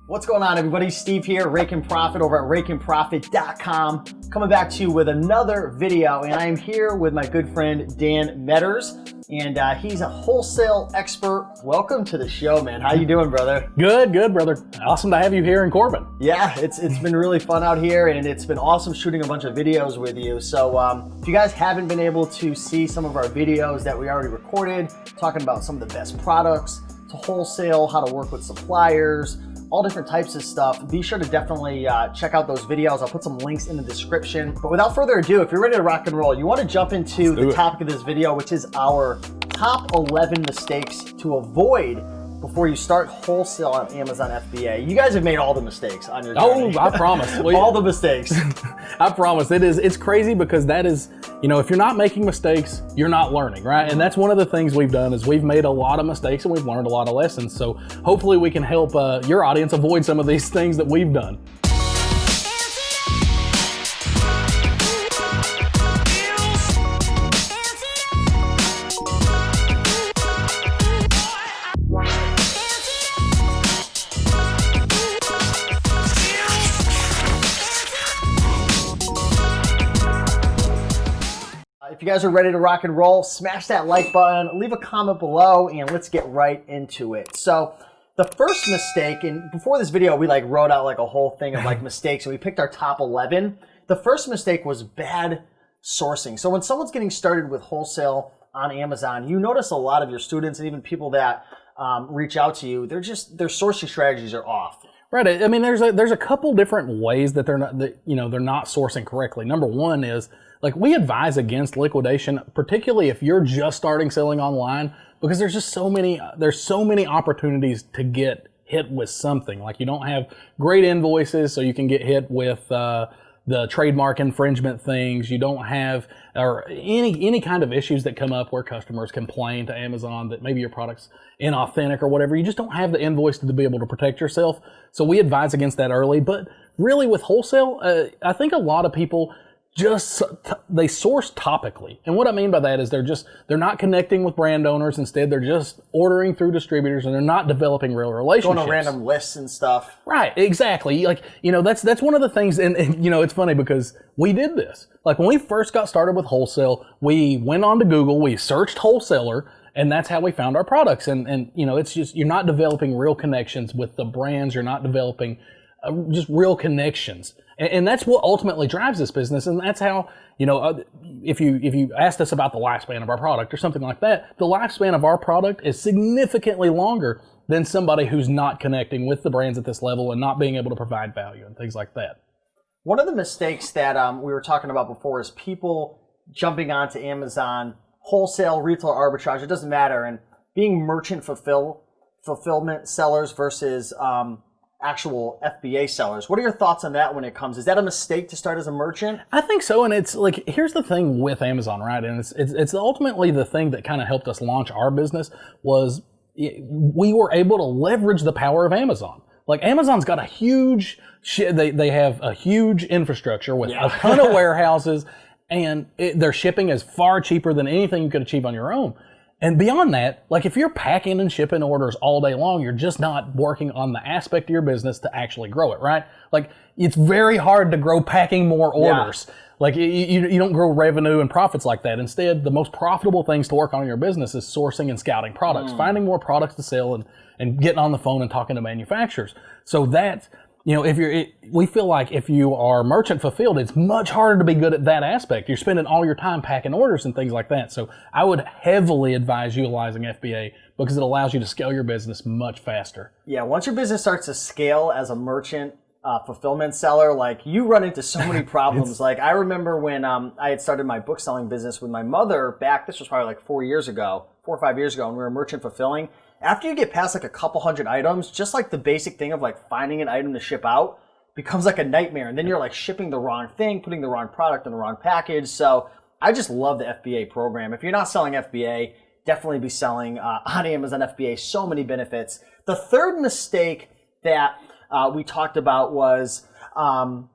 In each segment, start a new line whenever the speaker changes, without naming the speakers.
What's going on, everybody? Steve here, Rake and Profit over at rakeandprofit.com. Coming back to you with another video, and I am here with my good friend Dan Metters, and he's a wholesale expert. Welcome to the show, man. How you doing, brother?
Good, brother. Awesome to have you here in Corbin.
Yeah, it's been really fun out here, and it's been awesome shooting a bunch of videos with you. So if you guys haven't been able to see some of our videos that we already recorded, talking about some of the best products to wholesale, how to work with suppliers, all different types of stuff, be sure to definitely check out those videos. I'll put some links in the description. But without further ado, if you're ready to rock and roll, you want to jump into the topic of this video, which is our top 11 mistakes to avoid before you start wholesale on Amazon FBA. You guys have made all the mistakes on your journey.
Oh, I promise.
All the mistakes.
I promise. It's crazy because that is, if you're not making mistakes, you're not learning, right? And that's one of the things we've done is we've made a lot of mistakes and we've learned a lot of lessons. So hopefully we can help your audience avoid some of these things that we've done.
If you guys are ready to rock and roll, smash that like button, leave a comment below, and let's get right into it. So the first mistake, and before this video, we wrote out a whole thing of mistakes, and we picked our top 11. The first mistake was bad sourcing. So when someone's getting started with wholesale on Amazon, you notice a lot of your students and even people that reach out to you, their sourcing strategies are off.
Right. I mean, there's a couple different ways that they're not sourcing correctly. Number one is, we advise against liquidation, particularly if you're just starting selling online, because there's so many opportunities to get hit with something. You don't have great invoices, so you can get hit with the trademark infringement things. You don't have or any kind of issues that come up where customers complain to Amazon that maybe your product's inauthentic or whatever. You just don't have the invoice to be able to protect yourself. So we advise against that early. But really with wholesale, I think a lot of people they source topically. And what I mean by that is they're not connecting with brand owners. Instead, they're just ordering through distributors and they're not developing real relationships.
Going on random lists and stuff.
Right, exactly. That's one of the things, and it's funny because we did this. When we first got started with wholesale, we went on to Google, we searched wholesaler, and that's how we found our products. And it's just, you're not developing real connections with the brands, you're not developing just real connections. And that's what ultimately drives this business. And that's how, if you asked us about the lifespan of our product or something like that, the lifespan of our product is significantly longer than somebody who's not connecting with the brands at this level and not being able to provide value and things like that.
One of the mistakes that we were talking about before is people jumping onto Amazon, wholesale, retail arbitrage, it doesn't matter, and being merchant fulfillment sellers versus actual FBA sellers. What are your thoughts on that when it comes? Is that a mistake to start as a merchant?
I think so, and it's here's the thing with Amazon, right? And it's ultimately the thing that kind of helped us launch our business was we were able to leverage the power of Amazon. Amazon's got a huge they have a huge infrastructure with a ton of warehouses, and their shipping is far cheaper than anything you could achieve on your own. And beyond that, if you're packing and shipping orders all day long, you're just not working on the aspect of your business to actually grow it, right? It's very hard to grow packing more orders. Yeah. You don't grow revenue and profits like that. Instead, the most profitable things to work on in your business is sourcing and scouting products, finding more products to sell and getting on the phone and talking to manufacturers. So that, we feel like if you are merchant fulfilled, it's much harder to be good at that aspect. You're spending all your time packing orders and things like that. So I would heavily advise utilizing FBA because it allows you to scale your business much faster.
Yeah, once your business starts to scale as a merchant fulfillment seller, you run into so many problems. I remember when I had started my book selling business with my mother this was probably 4 or 5 years ago, and we were merchant fulfilling. After you get past a couple hundred items, just the basic thing of finding an item to ship out becomes a nightmare. And then you're shipping the wrong thing, putting the wrong product in the wrong package. So I just love the FBA program. If you're not selling FBA, definitely be selling on Amazon FBA. So many benefits. The third mistake that we talked about was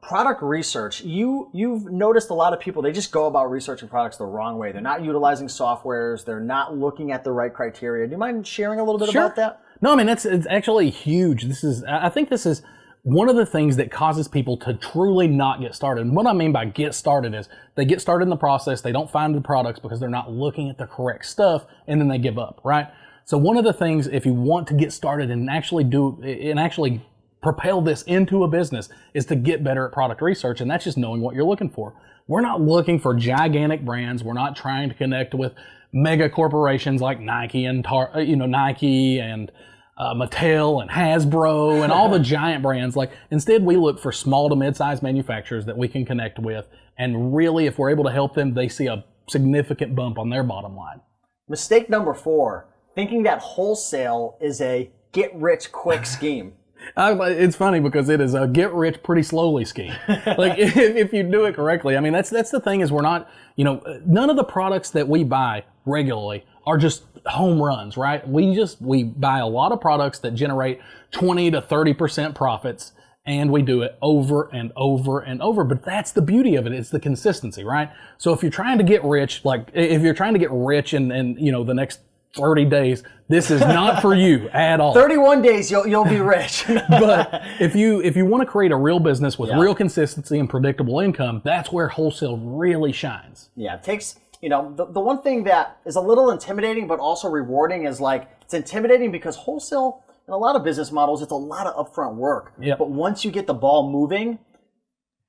product research. You've noticed a lot of people, they just go about researching products the wrong way. They're not utilizing softwares. They're not looking at the right criteria. Do you mind sharing a little bit about that?
No, I mean, it's actually huge. I think this is one of the things that causes people to truly not get started. And what I mean by get started is they get started in the process, they don't find the products because they're not looking at the correct stuff, and then they give up, right? So one of the things, if you want to get started and actually propel this into a business, is to get better at product research, and that's just knowing what you're looking for. We're not looking for gigantic brands. We're not trying to connect with mega corporations like Nike and Nike and Mattel and Hasbro and all the giant brands. Like, instead, we look for small to mid-sized manufacturers that we can connect with, and really, if we're able to help them, they see a significant bump on their bottom line.
Mistake number 4, thinking that wholesale is a get-rich-quick scheme.
It's funny because it is a get-rich-pretty-slowly scheme. Like, if you do it correctly. I mean, that's the thing, is we're not, none of the products that we buy regularly are just home runs, right? We buy a lot of products that generate 20 to 30% profits, and we do it over and over and over. But that's the beauty of it. It's the consistency, right? So if you're trying to get rich, like if you're trying to get rich in the next 30 days, this is not for you at all.
31 days, you'll be rich.
But if you want to create a real business with real consistency and predictable income, that's where wholesale really shines.
Yeah, it takes, the one thing that is a little intimidating but also rewarding is, like, it's intimidating because wholesale, in a lot of business models, it's a lot of upfront work.
Yep.
But once you get the ball moving,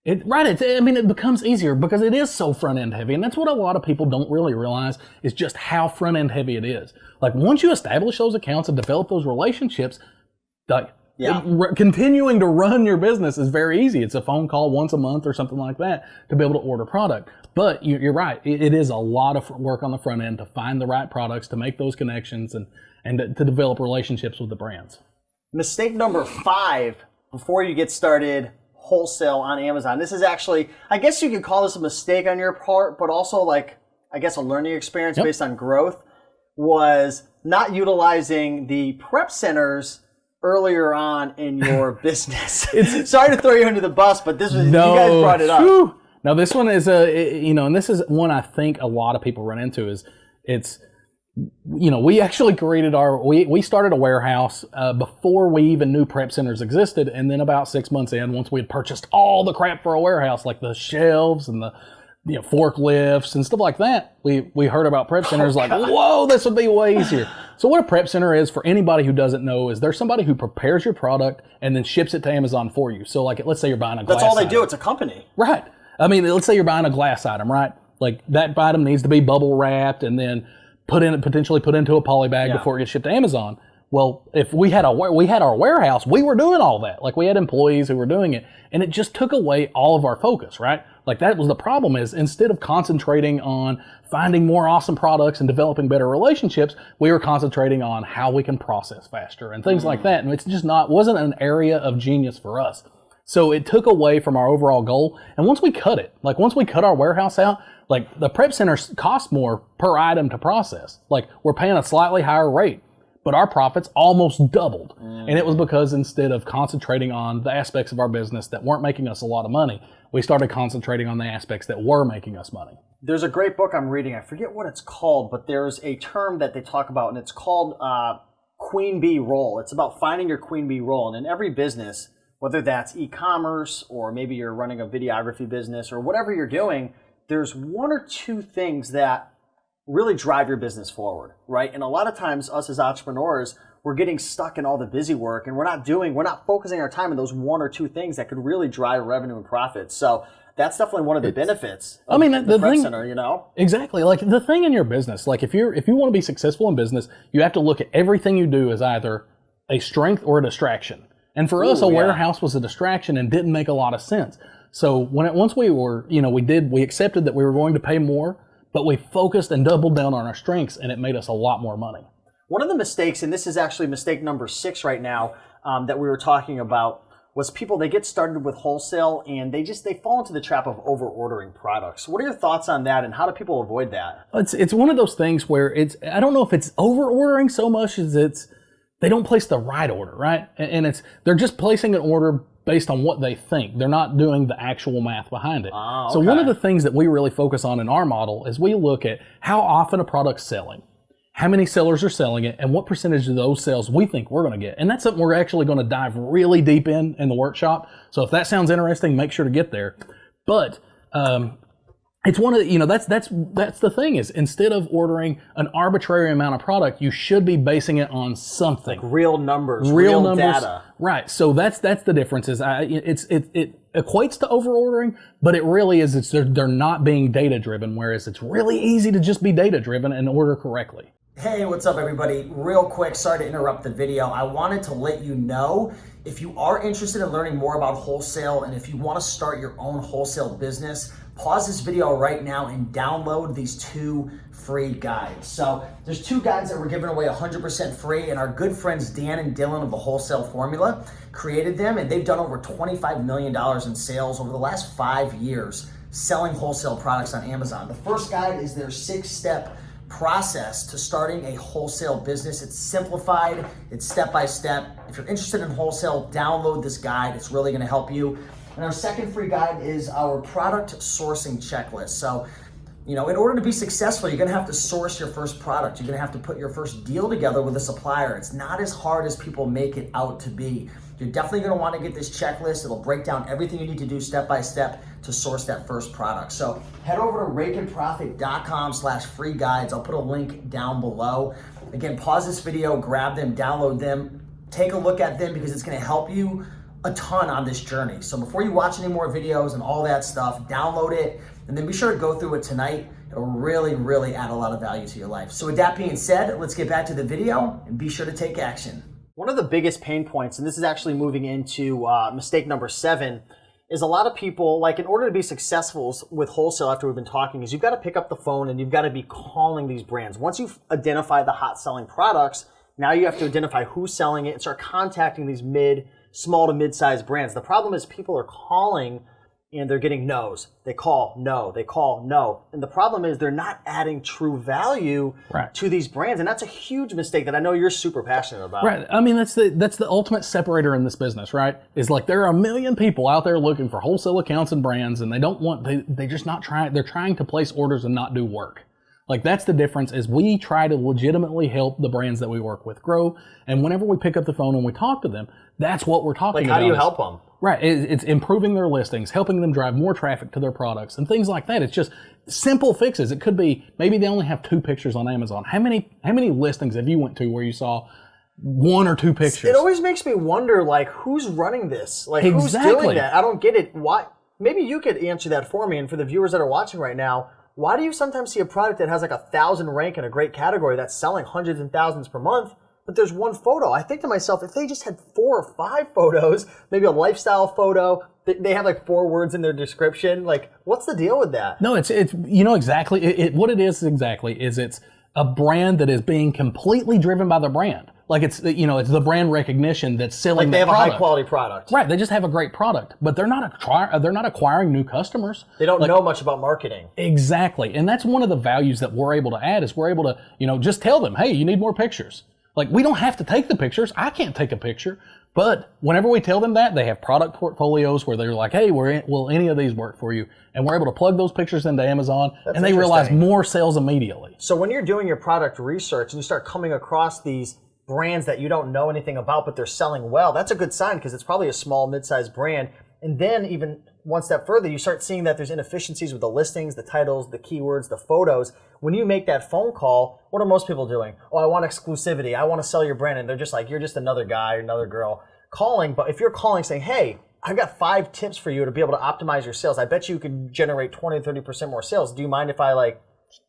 it becomes easier because it is so front end heavy, and that's what a lot of people don't really realize, is just how front end heavy it is. Like, once you establish those accounts and develop those relationships, continuing to run your business is very easy. It's a phone call once a month or something like that to be able to order product. But you're right, it is a lot of work on the front end to find the right products, to make those connections, and to develop relationships with the brands. Mistake
number 5 before you get started wholesale on Amazon. This is actually, I guess you could call this a mistake on your part, but also, like, I guess a learning experience based on growth, was not utilizing the prep centers earlier on in your business. Sorry to throw you under the bus, but you guys brought it up.
Whew. Now, this one is and this is one I think a lot of people run into, we actually created we started a warehouse before we even knew prep centers existed, and then about 6 months in, once we had purchased all the crap for a warehouse, like the shelves and the forklifts and stuff like that, we heard about prep centers. Whoa, this would be way easier. So what a prep center is, for anybody who doesn't know, is there's somebody who prepares your product and then ships it to Amazon for you. So, like, let's say you're buying a glass
That's all they
item.
do. It's a company.
Right. I mean, let's say you're buying a glass item, right? Like, that item needs to be bubble wrapped and then potentially put into a poly bag before it gets shipped to Amazon. Well, if we had our warehouse, we were doing all that. Like, we had employees who were doing it, and it just took away all of our focus, right? Like, that was the problem, is instead of concentrating on finding more awesome products and developing better relationships, we were concentrating on how we can process faster and things like that. And it's just wasn't an area of genius for us. So it took away from our overall goal. And once we cut our warehouse out, like, the prep centers cost more per item to process. Like, we're paying a slightly higher rate, but our profits almost doubled. And it was because instead of concentrating on the aspects of our business that weren't making us a lot of money, we started concentrating on the aspects that were making us money.
There's a great book I'm reading. I forget what it's called, but there's a term that they talk about, and it's called queen bee role. It's about finding your queen bee role. And in every business, whether that's e-commerce or maybe you're running a videography business or whatever you're doing, there's 1 or 2 things that really drive your business forward, right? And a lot of times, us as entrepreneurs, we're getting stuck in all the busy work, and we're not focusing our time on those 1 or 2 things that could really drive revenue and profits. So that's definitely one of the benefits of the prep center,
Exactly. Like, the thing in your business, like, if you want to be successful in business, you have to look at everything you do as either a strength or a distraction. And for us, a warehouse was a distraction and didn't make a lot of sense. So once we were, we accepted that we were going to pay more, but we focused and doubled down on our strengths, and it made us a lot more money.
One of the mistakes, and this is actually mistake number 6 right now, that we were talking about, was people, they get started with wholesale and they fall into the trap of over ordering products. What are your thoughts on that, and how do people avoid that?
It's one of those things where I don't know if it's over ordering so much as they don't place the right order, right? And they're just placing an order based on what they think. They're not doing the actual math behind it.
Oh, okay.
So one of the things that we really focus on in our model is we look at how often a product's selling. how many sellers are selling it, and what percentage of those sales we think we're going to get. And that's something we're actually going to dive really deep in the workshop. So if that sounds interesting, make sure to get there. But it's one of the, that's the thing is, instead of ordering an arbitrary amount of product, you should be basing it on something.
Real numbers, real data.
Right. So that's the difference. Is it equates to over ordering, but it really is. They're not being data driven, whereas it's really easy to just be data driven and order correctly.
Hey, what's up everybody? Real quick, sorry to interrupt the video. I wanted to let you know, if you are interested in learning more about wholesale and if you want to start your own wholesale business, pause this video right now and download these 2 free guides. So there's 2 guides that we're giving away 100% free, and our good friends Dan and Dylan of the Wholesale Formula created them, and they've done over $25 million in sales over the last 5 years selling wholesale products on Amazon. The first guide is their 6-step process to starting a wholesale business. It's simplified, it's step-by-step. If you're interested in wholesale, download this guide. It's really gonna help you. And our second free guide is our product sourcing checklist. So, in order to be successful, you're gonna have to source your first product. You're gonna have to put your first deal together with a supplier. It's not as hard as people make it out to be. You're definitely gonna wanna get this checklist. It'll break down everything you need to do step by step to source that first product. So head over to rakeandprofit.com/free guides. I'll put a link down below. Again, pause this video, grab them, download them, take a look at them, because it's gonna help you a ton on this journey. So before you watch any more videos and all that stuff, download it, and then be sure to go through it tonight. It'll really, really add a lot of value to your life. So with that being said, let's get back to the video and be sure to take action.
One of the biggest pain points, and this is actually moving into mistake number 7, is a lot of people, like, in order to be successful with wholesale after we've been talking, is you've got to pick up the phone and you've got to be calling these brands. Once you've identified the hot selling products, now you have to identify who's selling it and start contacting these small to mid-sized brands. The problem is people are calling and they're getting no's. They call, no. They call, no. And the problem is they're not adding true value to these brands. And that's a huge mistake that I know you're super passionate about.
Right. I mean, that's the ultimate separator in this business, right? Is like there are a million people out there looking for wholesale accounts and brands, and they're just not trying, they're trying to place orders and not do work. Like, that's the difference. Is we try to legitimately help the brands that we work with grow. And whenever we pick up the phone and we talk to them, that's what we're talking about.
Like, how do you help them?
Right. It's improving their listings, helping them drive more traffic to their products and things like that. It's just simple fixes. It could be maybe they only have 2 pictures on Amazon. How many listings have you went to where you saw 1 or 2 pictures?
It always makes me wonder, like, who's running this? Like, who's doing that? I don't get it. Why? Maybe you could answer that for me. And for the viewers that are watching right now, why do you sometimes see a product that has like 1,000 rank in a great category that's selling hundreds and thousands per month, but there's 1 photo? I think to myself, if they just had 4 or 5 photos, maybe a lifestyle photo, they have like 4 words in their description. Like, what's the deal with that?
No, it's exactly what it is. Exactly, is it's a brand that is being completely driven by the brand. Like, it's the brand recognition that's selling.
Like, they have a high quality product.
Right. They just have a great product, but they're not acquiring new customers.
They don't know much about marketing.
Exactly. And that's one of the values that we're able to add, is we're able to, just tell them, hey, you need more pictures. Like, we don't have to take the pictures. I can't take a picture. But whenever we tell them that, they have product portfolios where they're like, hey, will any of these work for you? And we're able to plug those pictures into Amazon, and they realize more sales immediately.
So when you're doing your product research and you start coming across these brands that you don't know anything about, but they're selling well, that's a good sign, because it's probably a small, mid-sized brand. And then even one step further, you start seeing that there's inefficiencies with the listings, the titles, the keywords, the photos. When you make that phone call, what are most people doing? Oh, I want exclusivity. I want to sell your brand. And they're just like, you're just another guy or another girl calling. But if you're calling saying, hey, I've got 5 tips for you to be able to optimize your sales, I bet you could generate 20 to 30% more sales. Do you mind if I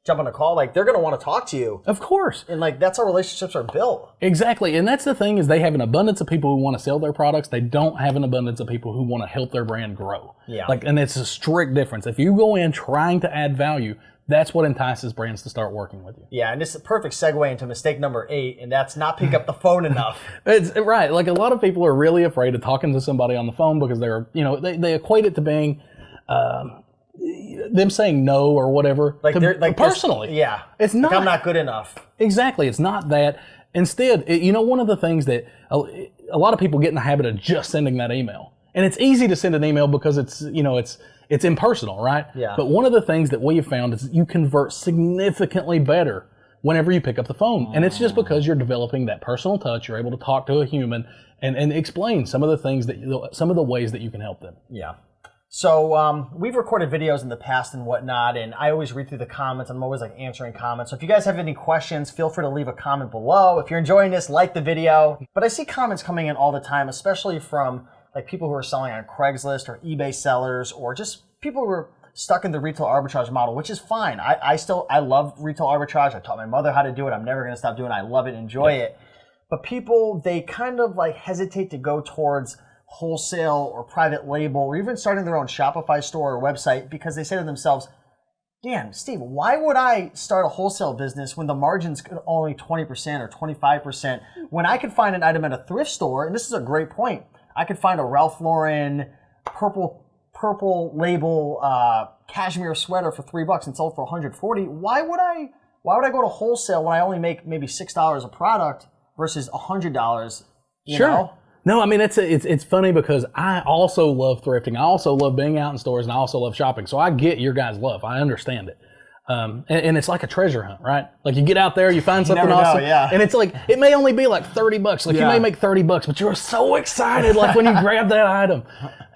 jump on a call? Like, they're going to want to talk to you.
Of course.
And that's how relationships are built.
Exactly. And that's the thing, is they have an abundance of people who want to sell their products. They don't have an abundance of people who want to help their brand grow.
Yeah.
And it's a strict difference. If you go in trying to add value, that's what entices brands to start working with you.
Yeah, and this is a perfect segue into mistake number 8, and that's not pick up the phone enough.
It's right. Like, a lot of people are really afraid of talking to somebody on the phone because they're, they equate it to being them saying no or whatever. Personally.
Yeah.
It's not.
I'm not good enough.
Exactly. It's not that. Instead, one of the things that a lot of people get in the habit of just sending that email. And it's easy to send an email because it's impersonal, right?
Yeah.
But one of the things that we have found is you convert significantly better whenever you pick up the phone. And it's just because you're developing that personal touch. You're able to talk to a human and explain some of the things some of the ways that you can help them.
Yeah. So we've recorded videos in the past and whatnot, and I always read through the comments. I'm always like answering comments. So if you guys have any questions, feel free to leave a comment below. If you're enjoying this, like the video. But I see comments coming in all the time, especially from like people who are selling on Craigslist or eBay sellers, or just people who are stuck in the retail arbitrage model, which is fine. I love retail arbitrage. I taught my mother how to do it. I'm never going to stop doing it. I love it, enjoy it. But people, they kind of like hesitate to go towards wholesale or private label or even starting their own Shopify store or website because they say to themselves, Dan, Steve, why would I start a wholesale business when the margin's only 20% or 25% when I could find an item at a thrift store? And this is a great point. I could find a Ralph Lauren purple label cashmere sweater for $3 and sell it for $140. Why would I go to wholesale when I only make maybe $6 a product versus $100? You know?
No, I mean, it's funny because I also love thrifting. I also love being out in stores, and I also love shopping. So I get your guys' love. I understand it. And it's like a treasure hunt, right? Like you get out there, you find something awesome, and it's like, it may only be like $30. Like you may make $30, but you're so excited like when you grab that item.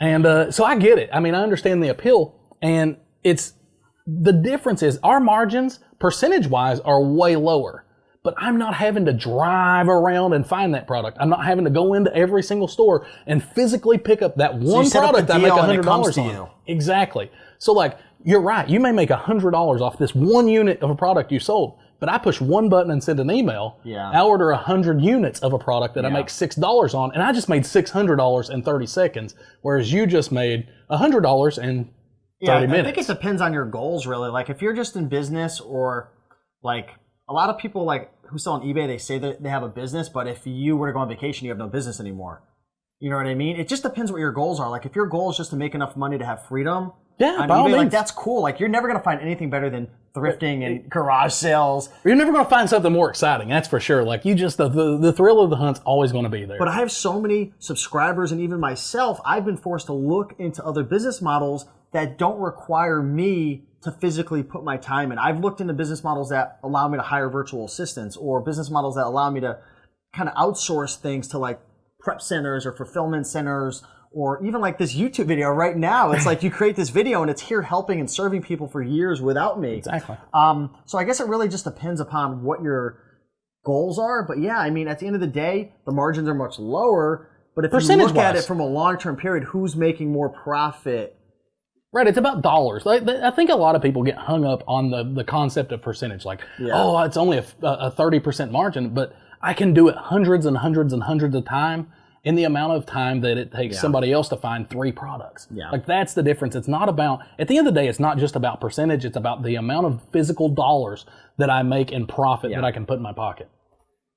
And so I get it. I mean, I understand the appeal, and the difference is our margins, percentage-wise, are way lower. But I'm not having to drive around and find that product. I'm not having to go into every single store and physically pick up that one product I make $100 on. Exactly. So like, you're right. You may make $100 off this one unit of a product you sold, but I push one button and send an email.
Yeah.
I order 100 units of a product that I make $6 on, and I just made $600 in 30 seconds, whereas you just made $100 in 30 minutes.
I think it depends on your goals, really. Like if you're just in business, or like a lot of people like who sell on eBay, they say that they have a business, but if you were to go on vacation, you have no business anymore. You know what I mean? It just depends what your goals are. Like if your goal is just to make enough money to have freedom, on eBay, like that's cool. Like you're never going to find anything better than thrifting and garage sales.
You're never going to find something more exciting, that's for sure. Like you just, the thrill of the hunt's always going to be there.
But I have so many subscribers, and even myself, I've been forced to look into other business models that don't require me to physically put my time in. I've looked into business models that allow me to hire virtual assistants, or business models that allow me to kind of outsource things to like prep centers or fulfillment centers, or even like this YouTube video right now. It's like you create this video and it's here helping and serving people for years without me.
Exactly.
So I guess it really just depends upon what your goals are. But yeah, I mean, at the end of the day, the margins are much lower. But if you look at it from a long-term period, who's making more profit?
Right, it's about dollars. Like, I think a lot of people get hung up on the concept of percentage. Like, oh, it's only a 30% margin, but I can do it hundreds and hundreds and hundreds of times in the amount of time that it takes somebody else to find 3 products. Yeah. Like, that's the difference. It's not about, at the end of the day, it's not just about percentage. It's about the amount of physical dollars that I make in profit that I can put in my pocket.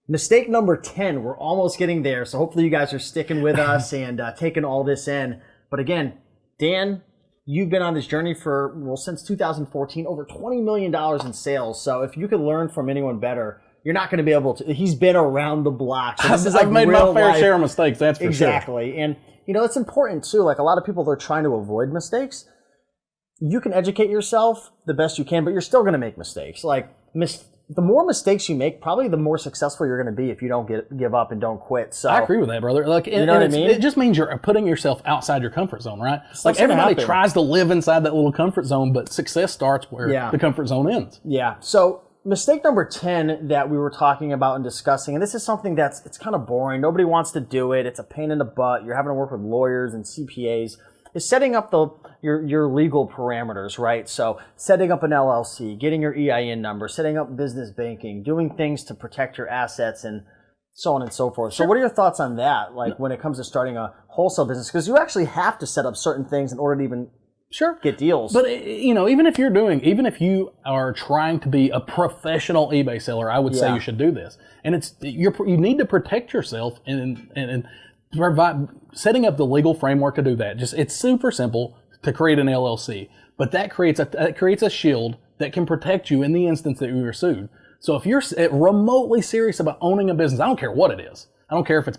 Mistake number 10. We're almost getting there, so hopefully you guys are sticking with us and taking all this in. But again, Dan, you've been on this journey for, well, since 2014, over $20 million in sales. So if you could learn from anyone better, you're not going to be able to. He's been around the block. So this is like
I've made my fair share of mistakes, that's for sure.
Exactly. And, you know, it's important, too. Like, a lot of people, they're trying to avoid mistakes. You can educate yourself the best you can, but you're still going to make mistakes. Like, the more mistakes you make, probably the more successful you're going to be if you don't give up and don't quit. So
I agree with that, brother. Like,
you know what I mean?
It just means you're putting yourself outside your comfort zone, right? Like, everybody tries to live inside that little comfort zone, but success starts where the comfort zone ends.
Yeah. So mistake number 10 that we were talking about and discussing, and this is something it's kind of boring. Nobody wants to do it. It's a pain in the butt. You're having to work with lawyers and CPAs. Is setting up your legal parameters, right? So setting up an LLC, getting your EIN number, setting up business banking, doing things to protect your assets, and so on and so forth. Sure. So what are your thoughts on that, like when it comes to starting a wholesale business? Because you actually have to set up certain things in order to even get deals.
But, you know, even if you are trying to be a professional eBay seller, I would say you should do this. And you need to protect yourself and provide, setting up the legal framework to do that. It's super simple to create an LLC, but that creates a shield that can protect you in the instance that you are sued. So if you're remotely serious about owning a business, I don't care what it is. I don't care if it's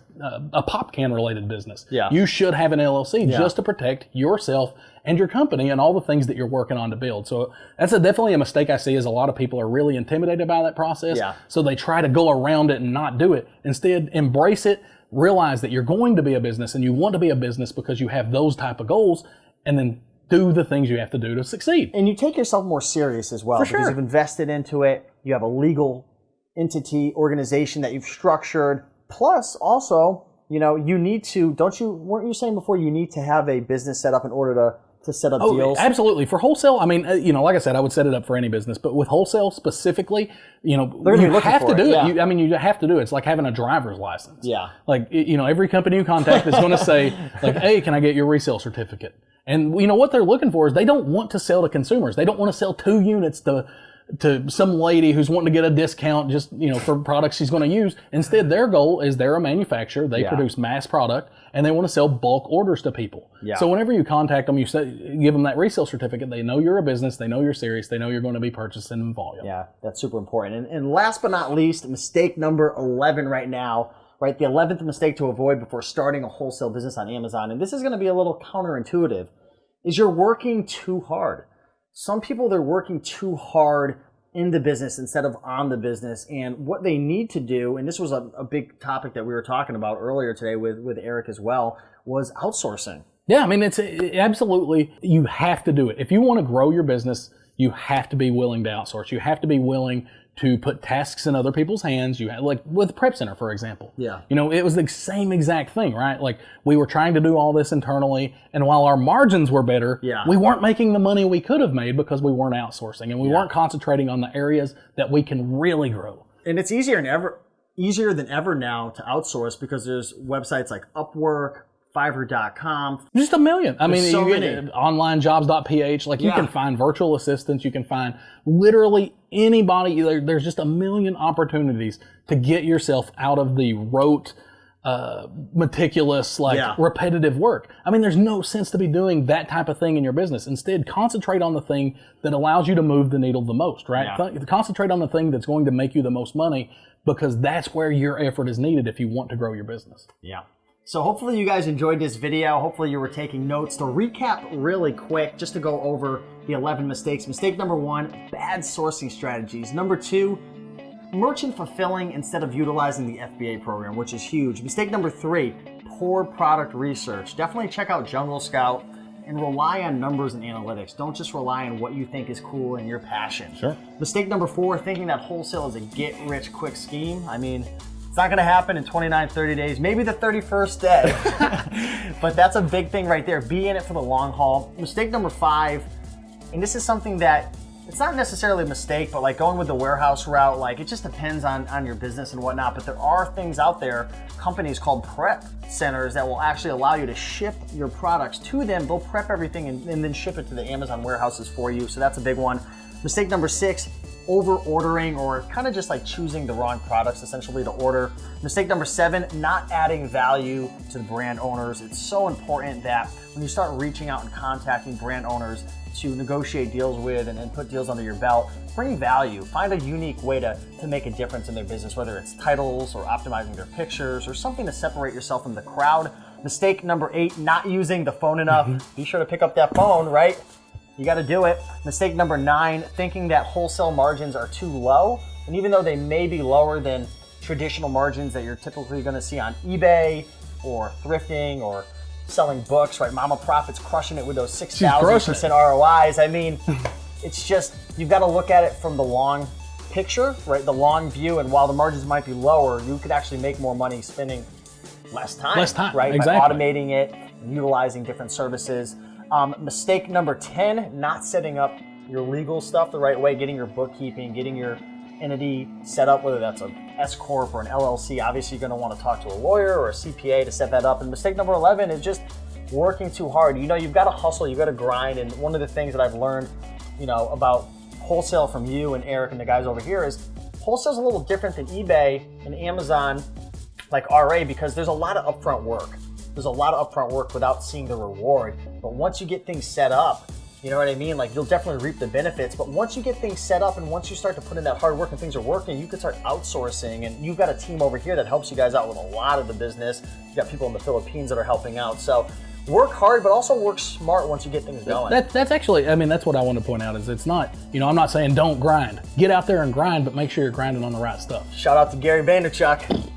a pop can related business.
Yeah.
You should have an LLC just to protect yourself and your company and all the things that you're working on to build. So that's definitely a mistake I see, is a lot of people are really intimidated by that process.
Yeah.
So they try to go around it and not do it. Instead, embrace it, realize that you're going to be a business and you want to be a business because you have those type of goals, and then do the things you have to do to succeed.
And you take yourself more serious as well, because
sure.
you've invested into it. You have a legal entity, organization that you've structured. Plus, also, you need to, weren't you saying before, you need to have a business set up in order to set up deals?
Absolutely. For wholesale, I mean, like I said, I would set it up for any business, but with wholesale specifically, you have to do it.
Yeah.
You have to do it. It's like having a driver's license.
Yeah.
Like, every company you contact is going to say, like, hey, can I get your resale certificate? And what they're looking for is they don't want to sell to consumers. They don't want to sell 2 units to some lady who's wanting to get a discount just, for products she's going to use. Instead, their goal is they're a manufacturer. They produce mass product, and they want to sell bulk orders to people.
Yeah.
So whenever you contact them, give them that resale certificate. They know you're a business. They know you're serious. They know you're going to be purchasing in volume.
Yeah, that's super important. And last but not least, mistake number 11 right now, right? The 11th mistake to avoid before starting a wholesale business on Amazon, and this is going to be a little counterintuitive, is you're working too hard. Some people, they're working too hard in the business instead of on the business. And what they need to do, and this was a big topic that we were talking about earlier today with Eric as well, was outsourcing.
Yeah, I mean, it's absolutely, you have to do it. If you want to grow your business, you have to be willing to outsource. You have to be willing to put tasks in other people's hands. Like with Prep Center, for example.
Yeah.
It was the same exact thing, right? Like, we were trying to do all this internally, and while our margins were better, we weren't making the money we could have made because we weren't outsourcing, and we weren't concentrating on the areas that we can really grow.
And it's easier than ever now to outsource, because there's websites like Upwork, Fiverr.com.
Just a million. I mean,
so
you
many.
get onlinejobs.ph. Like, you can find virtual assistants. You can find literally anybody. There's just a million opportunities to get yourself out of the rote, meticulous, repetitive work. I mean, there's no sense to be doing that type of thing in your business. Instead, concentrate on the thing that allows you to move the needle the most, right? Yeah. Concentrate on the thing that's going to make you the most money, because that's where your effort is needed if you want to grow your business.
Yeah. So hopefully you guys enjoyed this video. Hopefully you were taking notes. To recap really quick, just to go over the 11 mistakes. Mistake number 1, bad sourcing strategies. Number 2, merchant fulfilling instead of utilizing the FBA program, which is huge. Mistake number 3, poor product research. Definitely check out Jungle Scout and rely on numbers and analytics. Don't just rely on what you think is cool and your passion.
Sure.
Mistake number 4, thinking that wholesale is a get-rich-quick scheme. I mean, it's not going to happen in 29, 30 days, maybe the 31st day. But that's a big thing right there. Be in it for the long haul. Mistake number 5, and this is something that, it's not necessarily a mistake, but like going with the warehouse route, like it just depends on your business and whatnot. But there are things out there, companies called prep centers, that will actually allow you to ship your products to them. They'll prep everything and then ship it to the Amazon warehouses for you. So that's a big one. Mistake number 6, over ordering, or kind of just like choosing the wrong products essentially to order. Mistake number 7, not adding value to the brand owners. It's so important that when you start reaching out and contacting brand owners to negotiate deals with and put deals under your belt, bring value. Find a unique way to make a difference in their business, whether it's titles or optimizing their pictures or something to separate yourself from the crowd. Mistake number 8, not using the phone enough. Be sure to pick up that phone, right? You got to do it. Mistake number 9, thinking that wholesale margins are too low. And even though they may be lower than traditional margins that you're typically going to see on eBay or thrifting or selling books, right? Mama Profit's crushing it with those 6,000% ROIs. I mean, it's just, you've got to look at it from the long picture, right? The long view. And while the margins might be lower, you could actually make more money spending less time, right?
Exactly.
By automating it and utilizing different services. Mistake number 10, not setting up your legal stuff the right way, getting your bookkeeping, getting your entity set up, whether that's an S Corp or an LLC. Obviously, you're going to want to talk to a lawyer or a CPA to set that up. And mistake number 11 is just working too hard. You've got to hustle, you've got to grind. And one of the things that I've learned, about wholesale from you and Eric and the guys over here is wholesale's a little different than eBay and Amazon, like RA, because there's a lot of upfront work. There's a lot of upfront work without seeing the reward. But once you get things set up, You know what I mean? Like, you'll definitely reap the benefits, but once you get things set up and once you start to put in that hard work and things are working, you can start outsourcing, and you've got a team over here that helps you guys out with a lot of the business. You got people in the Philippines that are helping out. So work hard, but also work smart once you get things going.
That's actually, I mean, that's what I want to point out is it's not, I'm not saying don't grind. Get out there and grind, but make sure you're grinding on the right stuff.
Shout out to Gary Vaynerchuk.